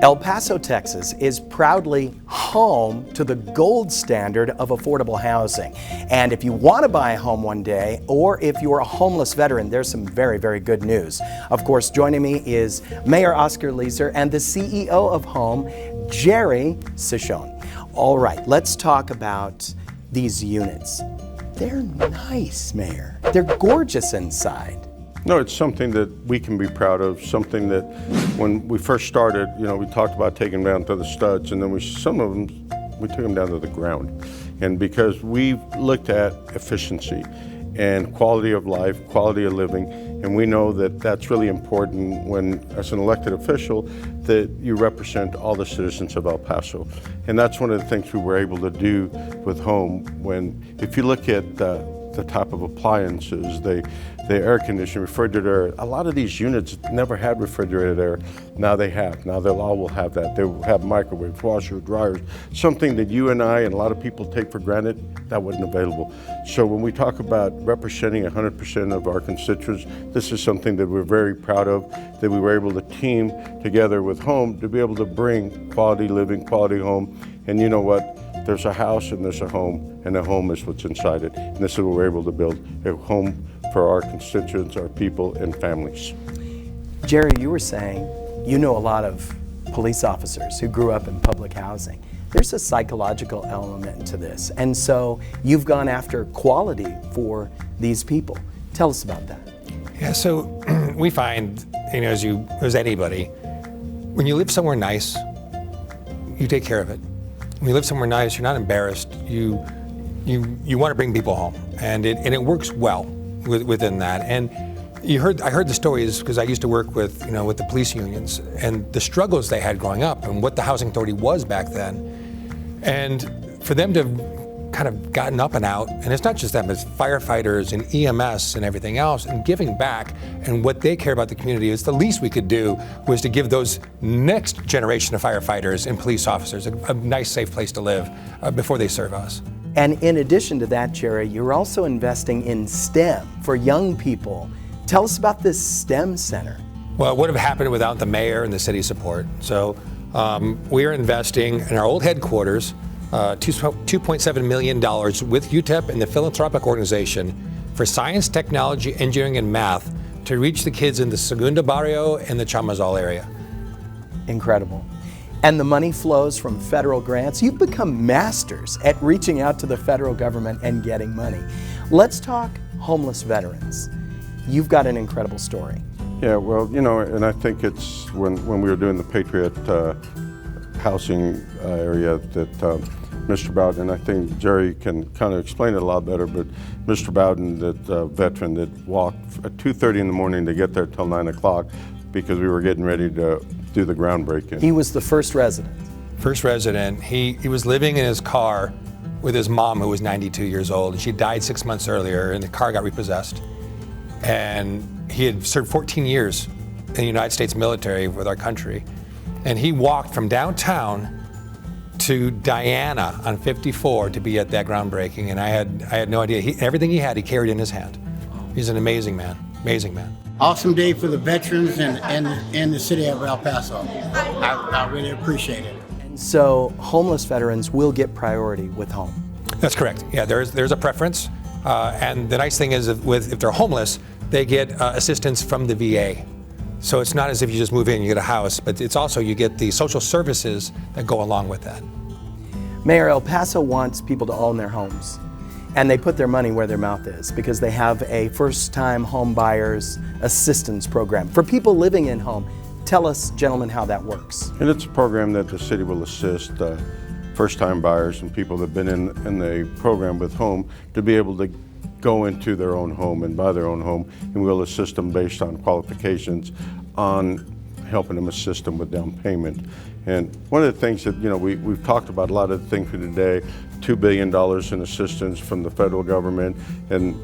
El Paso, Texas is proudly home to the gold standard of affordable housing. And if you want to buy a home one day, or if you're a homeless veteran, there's some very, very good news. Of course, joining me is Mayor Oscar Leeser and the CEO of Home, Jerry Cechon. All right, let's talk about these units. They're nice, Mayor. They're gorgeous inside. No, it's something that we can be proud of, something that when we first started, we talked about taking them down to the studs, and then some of them, we took them down to the ground. And because we've looked at efficiency and quality of life, quality of living, and we know that that's really important when, as an elected official, that you represent all the citizens of El Paso. And that's one of the things we were able to do with Home if you look at the type of appliances, the air conditioning, refrigerated air. A lot of these units never had refrigerated air. Now they have. Now they all will have that. They will have microwaves, washer, dryers, something that you and I and a lot of people take for granted that wasn't available. So when we talk about representing 100% of our constituents, this is something that we're very proud of, that we were able to team together with Home to be able to bring quality living, quality home. And you know what? There's a house and there's a home, and a home is what's inside it. And this is what we're able to build, a home for our constituents, our people, and families. Jerry, you were saying you know a lot of police officers who grew up in public housing. There's a psychological element to this, and so you've gone after quality for these people. Tell us about that. Yeah, so we find, as anybody, when you live somewhere nice, you take care of it. When you live somewhere nice, you're not embarrassed. You want to bring people home, and it works well within that. And I heard the stories because I used to work with the police unions and the struggles they had growing up and what the housing authority was back then. And for them to kind of gotten up and out, and it's not just them, it's firefighters and EMS and everything else, and giving back, and what they care about the community is the least we could do was to give those next generation of firefighters and police officers a nice, safe place to live before they serve us. And in addition to that, Jerry, you're also investing in STEM for young people. Tell us about this STEM center. Well, it would have happened without the mayor and the city support. So we are investing in our old headquarters, $2.7 million with UTEP and the philanthropic organization for science, technology, engineering, and math to reach the kids in the Segunda Barrio and the Chamazal area. Incredible. And the money flows from federal grants. You've become masters at reaching out to the federal government and getting money. Let's talk homeless veterans. You've got an incredible story. Yeah, well, and I think it's when we were doing the Patriot housing area that Mr. Bowden, and I think Jerry can kind of explain it a lot better, but Mr. Bowden, that veteran that walked at 2:30 in the morning to get there till 9 o'clock because we were getting ready to do the groundbreaking. He was the first resident. First resident. He was living in his car with his mom, who was 92 years old, and she died 6 months earlier, and the car got repossessed. And he had served 14 years in the United States military with our country. And he walked from downtown to Diana on 54 to be at that groundbreaking, and I had no idea. Everything he had, he carried in his hand. He's an amazing man, amazing man. Awesome day for the veterans and the city of El Paso. I really appreciate it. And so homeless veterans will get priority with Home. That's correct. Yeah, there's a preference, and the nice thing is if they're homeless, they get assistance from the VA. So it's not as if you just move in, you get a house, but it's also you get the social services that go along with that. Mayor, El Paso wants people to own their homes, and they put their money where their mouth is because they have a first-time home buyers assistance program for people living in home. Tell us, gentlemen, how that works. And it's a program that the city will assist first-time buyers and people that have been in the program with Home to be able to go into their own home and buy their own home, and we'll assist them based on qualifications on helping them assist them with down payment. And one of the things that we've talked about a lot of the things for today, $2 billion in assistance from the federal government, and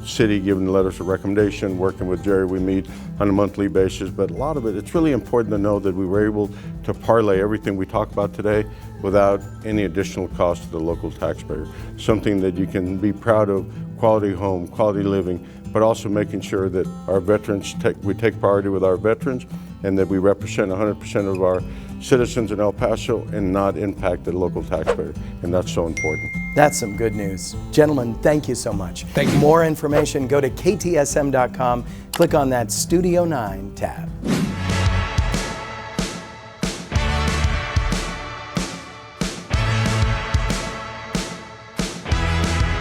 city giving letters of recommendation, working with Jerry, we meet on a monthly basis. But a lot of it's really important to know that we were able to parlay everything we talk about today without any additional cost to the local taxpayer. Something that you can be proud of, quality home, quality living, but also making sure that our veterans we take priority with our veterans, and that we represent 100% of our citizens in El Paso and not impact the local taxpayer, and that's so important. That's some good news. Gentlemen, thank you so much. Thank you. More information, go to ktsm.com, click on that Studio 9 tab.